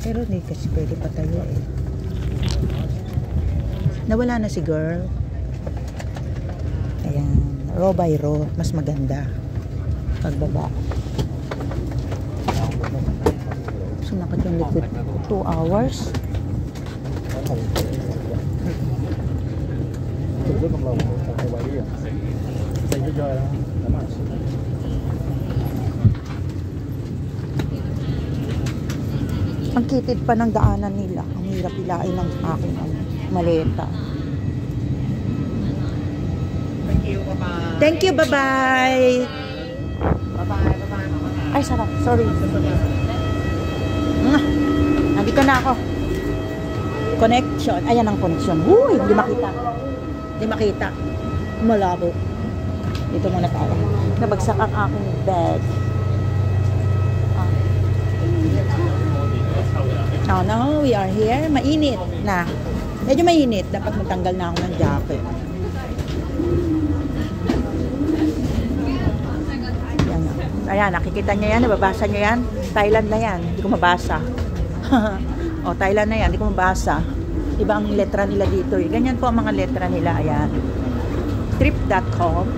Pero hindi kasi pwede patayo eh. Nawala na si girl. Ayan. Row by row. Mas maganda. Pagbaba. Sumakit yung likod. 2 hours. Ang kitid pa ng daanan nila. Ang hirap ilain ng aking maleta. Thank you, bye-bye. Ay, sarap. Sorry. Nandito na ako. Connection. Ayan ang connection. Uy, hindi makita. Hindi makita. Malabo. Dito muna tayo. Nabagsak ang aking bag. Oh no, we are here. Mainit na. Medyo mainit. Dapat matanggal na ako ng jacket. Ayan, nakikita nyo yan, nababasa nyo yan. Thailand na yan, hindi ko mabasa. O, Thailand na yan, hindi ko mabasa. Iba ang letra nila dito. Ganyan po ang mga letra nila. Ayan. Trip.com.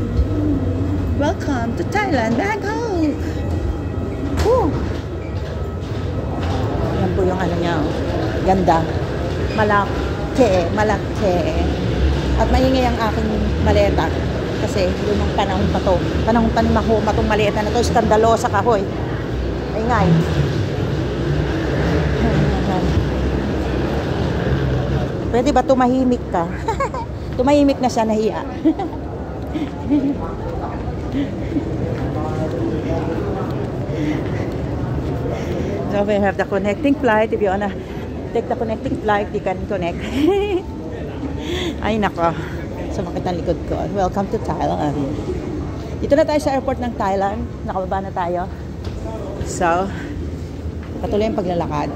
Welcome to Thailand, Bangkok. Woo! Yan po yung ano niya. Ganda. Malaki. Malaki. At maingay ang aking maleta. Kasi yun yung panahon pa to. Panahon pa ni Mahoma itong maleta na to. Skandalosa ka, hoy. Ay ngay. Pwede ba tumahimik ka? Tumahimik na siya, nahiya. So we have the connecting flight. If you wanna take the connecting flight, you can connect. Ay nako. Sumakit ang likod ko. Welcome to Thailand. Dito na tayo sa airport ng Thailand. Nakababa na tayo. So, patuloy ang paglalakad.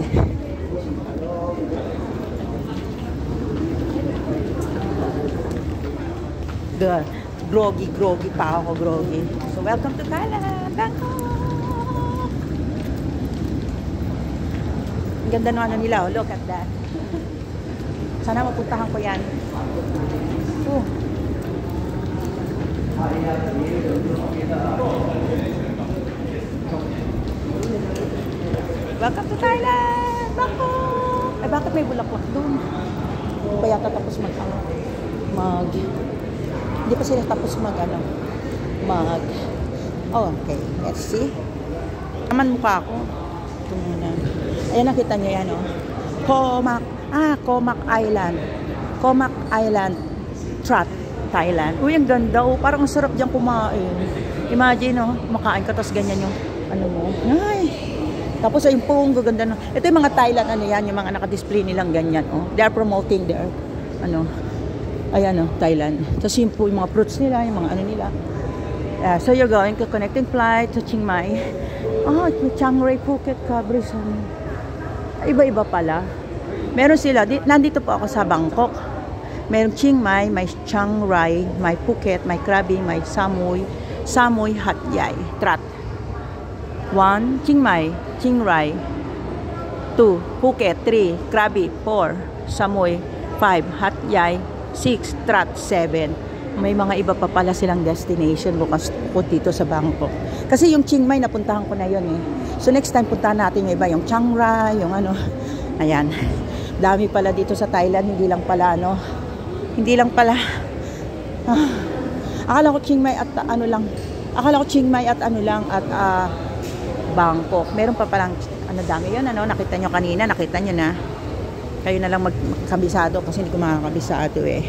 Good. Groggy pa ako. Groggy. So, welcome to Thailand. Bangkok! Ang ganda ng ano nila. Oh. Look at that. Sana mapuntahan ko yan. Oh. Welcome to Thailand! Bangkok! Ay, bakit may bulaklak doon? Hindi pa yata tapos hindi pa sila tapos oh, okay. Let's see. Naman mukha ako. Ito muna. Ayan, nakita nyo yan, oh. Comac Island. Comac Island. Trat, Thailand. Uy, ang ganda, oh. Parang sarap dyan kumain. Imagine, oh. Makain ka, tapos ganyan yung ano mo. Ay. Tapos ay yung gaganda na. Ito yung mga Thailand, ano yan, yung mga naka-display nilang ganyan, oh. They are promoting their, ayan, oh, Thailand. Tapos yung po, yung mga fruits nila, yung mga ano nila. So you're going to connecting flight to Chiang Mai. Oh, Chiang Rai, Phuket, Cabris. Iba-iba pala. Meron sila, nandito po ako sa Bangkok. Meron Chiang Mai, may Chiang Rai, may Phuket, may Krabi, may Samui, Hat Yai, Trat. 1, Chiang Mai, Chiang Rai. 2, Phuket. 3, Krabi. 4, Samui. 5, Hat Yai. 6, Trat. 7. May mga iba pa pala silang destination bukas po dito sa Bangkok. Kasi yung Chiang Mai, napuntahan ko na yun eh. So next time puntahan natin yung iba, yung Chiang Rai, yung ano. Ayan. Dami pala dito sa Thailand, hindi lang pala akala ko Chiang Mai at Bangkok. Meron pa palang dami yun, nakita nyo kanina, nakita nyo na. Kayo na lang magkabisado kasi hindi ko makakabisado eh.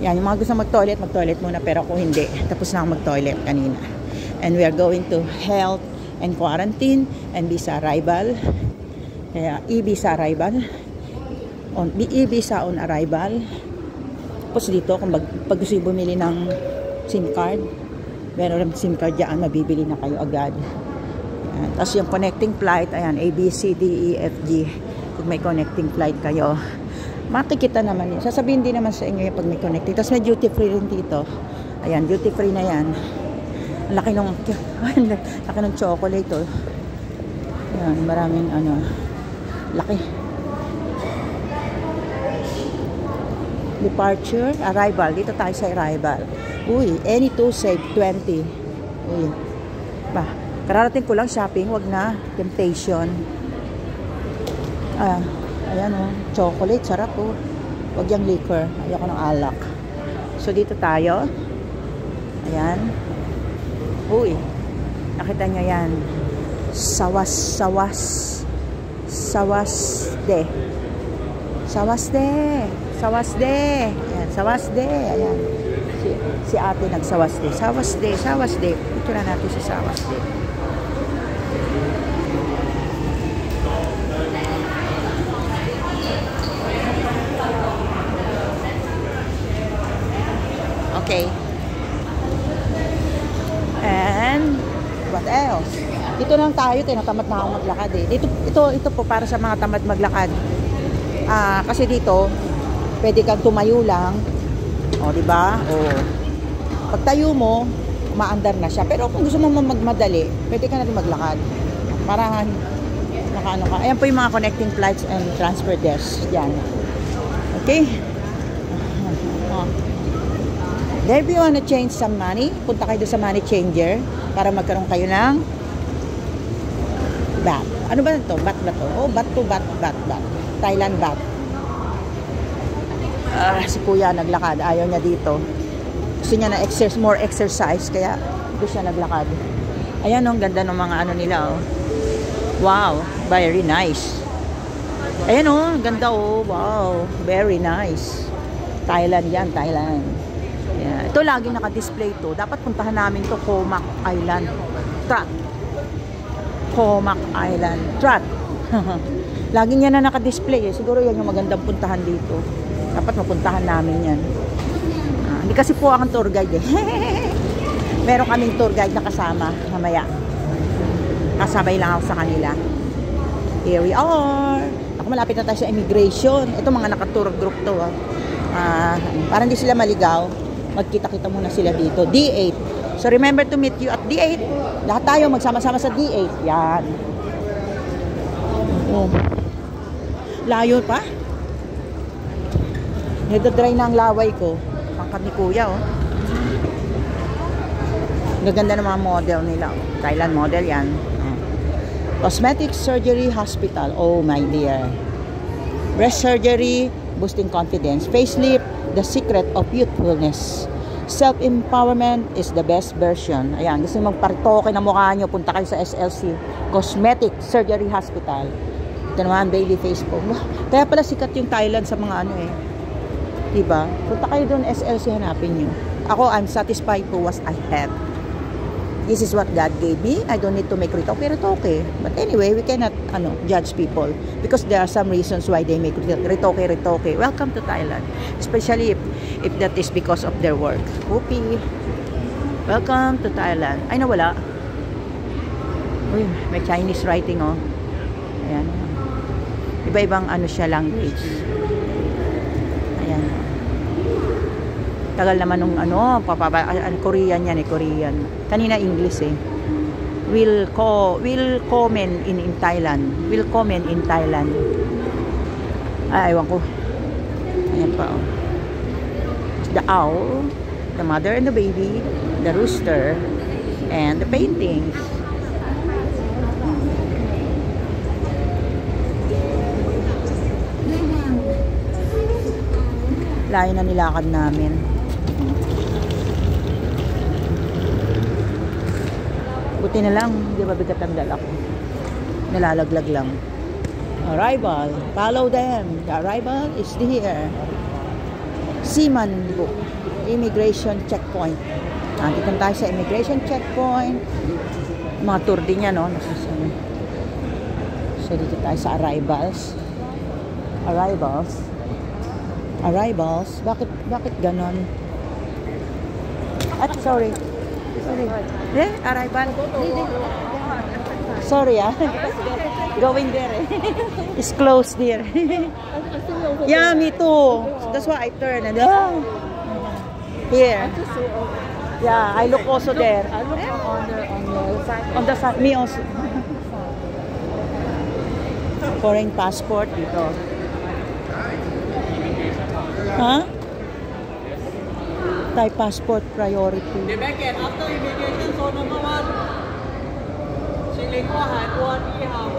Yan, yung mga gusto mag-toilet muna, pero ako hindi. Tapos na ako mag-toilet kanina. And we are going to health and quarantine and visa arrival. Kaya e-visa arrival. E-visa on arrival. Tapos dito, kung pag gusto bumili ng SIM card, meron ng SIM card dyan, mabibili na kayo agad. Ayan. Tapos yung connecting flight, ayan, A, B, C, D, E, F, G. Kung may connecting flight kayo, makikita naman yun. Sasabihin din naman sa inyo yung pag may connecting. Tapos may duty free rin dito. Ayan, duty free na yan. Ang laki ng chocolate, oh. Ayan, maraming Laki. Departure, arrival. Dito tayo sa arrival. Uy, any two save 20. Uy. Ba, kararating ko lang shopping, wag na. Temptation. Ayan oh, chocolate, sarap oh. Wag yung liquor. Ayoko ng alak. So dito tayo. Ayan. Uy. Nakita nyo yan. Sawas-sawas. Sawasde. Sawasde. Sawasde. Ayan, sawasde. Ayan. Si ate nagsawasde. Sawasde, sawasde. Ito na natin si sawasde. Okay. And what else? Dito lang tayo, tinatamad na ako maglakad eh. Ito po para sa mga tamad maglakad. Kasi dito, pwede kang tumayo lang. O, di ba? O, pag tayo mo, umaandar na siya. Pero kung gusto mo magmadali, pwede ka na rin maglakad. Para nakaano ka. Ayan po yung mga connecting flights and transfer desks. Yan. Okay? If you wanna change some money, punta kayo sa money changer para magkaroon kayo ng baht. Ano ba ito? Baht ba ito? Oh, baht to baht. Thailand baht. Si kuya naglakad. Ayaw niya dito. Gusto niya na more exercise. Kaya dito siya naglakad. Ayan oh, ang ganda ng mga ano nila oh. Wow, very nice. Ayan oh, ang ganda oh. Wow, very nice. Thailand yan, Thailand. Yeah. Ito laging naka-display to. Dapat puntahan namin to, Comac Island. Trat. Comac Island. Trat. Laging yan na naka-display eh. Siguro yan yung magandang puntahan dito. Dapat mapuntahan namin yan. Hindi kasi po akong tour guide eh. Meron kaming tour guide na kasama mamaya. Kasabay lang ako sa kanila. Here we are. Ako malapit na tayo sa immigration. Ito mga naka-tour group to. Parang hindi sila maligaw. Magkita-kita muna sila dito. D8. So remember to meet you at D8. Lahat tayo magsama-sama sa D8. Yan. Oh. Layo pa. Nagdadry na ang laway ko. Pangkat ni kuya oh. Gaganda ng mga model nila. Thailand model yan. Cosmetic Surgery Hospital. Oh my dear. Breast surgery, boosting confidence. Facelift, the secret of youthfulness. Self-empowerment is the best version. Ayan, gusto nyo magparitoke na mukha nyo, punta kayo sa SLC Cosmetic Surgery Hospital. Ito naman, baby face po. Kaya pala sikat yung Thailand sa mga ano eh. Diba? Punta kayo doon, SLC, hanapin nyo. Ako, I'm satisfied po what I have. This is what God gave me. I don't need to make retoke. Retoke. But anyway, we cannot judge people because there are some reasons why they make retoke. Welcome to Thailand. Especially if that is because of their work. Whoopee. Welcome to Thailand. Ay, nawala. Uy, may Chinese writing oh. Ayan. Iba-ibang ano siya language. Ayan. Tagal naman nung Korean yan eh, Korean. Kanina English eh. Will comment in Thailand. Will comment in Thailand. Ay, ewan ko. Ayan pa oh. The owl, the mother and the baby, the rooster, and the paintings. Layo na nilakad namin. Buti na lang, hindi ba bigat ang dala ko. Nalalaglag lang. Arrival. Follow them. The arrival is here. Seaman book. Immigration checkpoint. Dito tayo sa immigration checkpoint. Mga tour din yan, no? So, dito tayo sa arrivals. Arrivals. Bakit ganon? Sorry. Arrival. Sorry Going there It's closed there. Yeah, me too. That's why I turn and here. Yeah, I look also there. I look on the side. On the side, me also. Foreign passport dito. Ha? Thai passport priority. After immigration, so number 1. Singling Hoa Hàn Quốc đi học.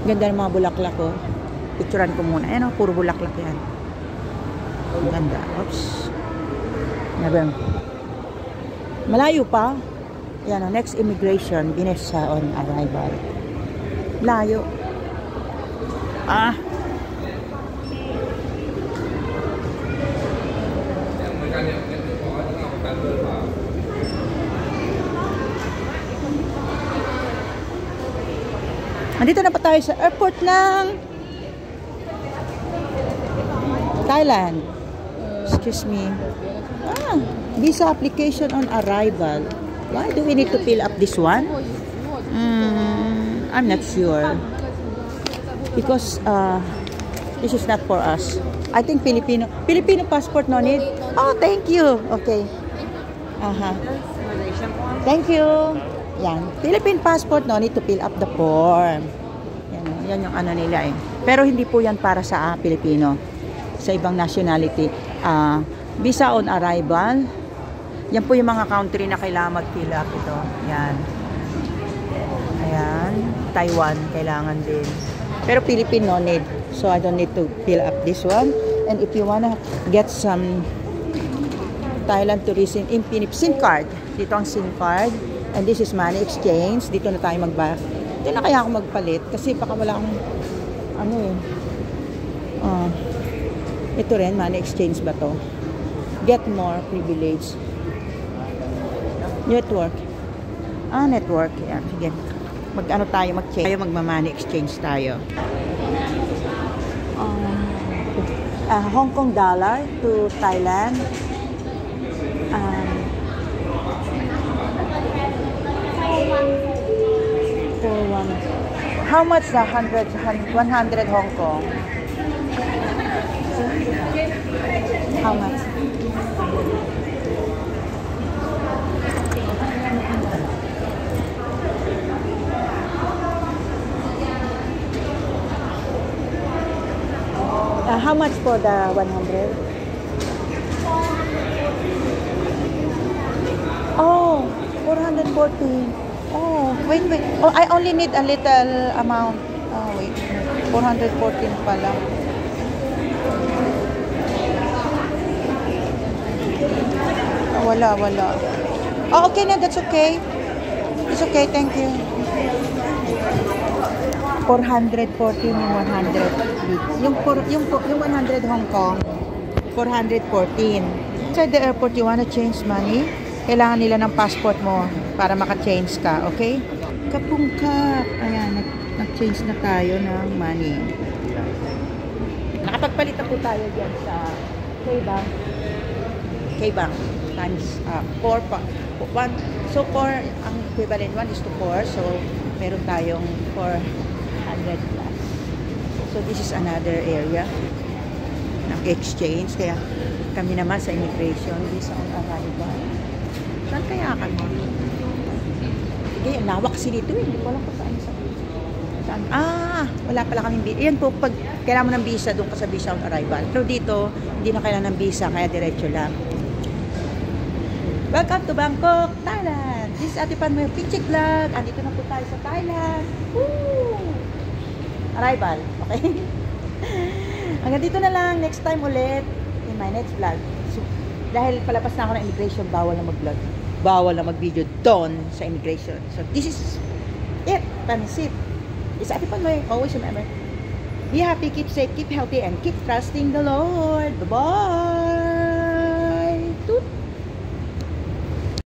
Ganda ng mga bulaklak ko. Picturean ko muna. Ayan o, puro bulaklak yan. Ang ganda. Oops. Nabang. Malayo pa. Yan o, next immigration. Binesa on arrival. Layo. Ah. Nandito na pa tayo sa airport ng Thailand. Excuse me. Visa application on arrival. Why do we need to fill up this one? I'm not sure. Because this is not for us. I think Filipino passport no need. Oh, thank you. Okay. Thank you. Yan. Philippine passport, no need to fill up the form. Yan yung ano nila eh. Pero hindi po yan para sa Pilipino. Sa ibang nationality. Visa on arrival. Yan po yung mga country na kailangan mag-fill up ito. Yan. Ayan. Taiwan, kailangan din. Pero Philippine, no need. So, I don't need to fill up this one. And if you wanna get some Thailand tourism infinite SIM card. Dito ang SIM card. And this is money exchange. Dito na tayo Dito na kaya ako magpalit. Kasi baka wala akong ano eh. Ito rin, money exchange ba to? Get more privilege. Network. Network. Yan, sige. Mag-ano tayo, mag-change tayo, magma-money exchange tayo. Hong Kong dollar to Thailand. How much the 100 Hong Kong? How much? How much for the 100? Oh, 414. Oh, wait. Oh, I only need a little amount. Oh, wait. 414 pala. Oh, wala. Oh, okay na. That's okay. It's okay. Thank you. 414 yung 100. Yung 100 Hong Kong. 414. Inside the airport, you wanna change money? Kailangan nila ng passport mo para maka-change ka, okay? Kapungkap. Ayan, nag-change na tayo ng money. Nakapagpalit na po tayo dyan sa K-Bank. K-Bank times 4 pa. 1. So 4, ang equivalent 1 is to 4. So meron tayong 400 plus. So this is another area ng exchange. Kaya kami naman sa immigration, visa on arrival. Saan kaya kami? Sige, lawak kasi dito eh. Hindi ko alam kung saan. Wala pala kaming visa. Yan po, pag kailangan mo ng visa, doon ka sa visa on arrival. Pero dito, hindi na kailangan ng visa, kaya diretso lang. Welcome to Bangkok, Thailand. This is Ate Pan Moyo Pinchik Vlog. Andito na po tayo sa Thailand. Woo! Arrival, okay? Hanggang dito na lang. Next time ulit in my next vlog. So, dahil palapas na ako ng immigration, bawal na mag-vlog. Bawal na mag-video doon sa immigration. So, this is it. Pansit. It's Ate Pan Moyo. Always remember. Be happy, keep safe, keep healthy, and keep trusting the Lord. Bye-bye. Toot.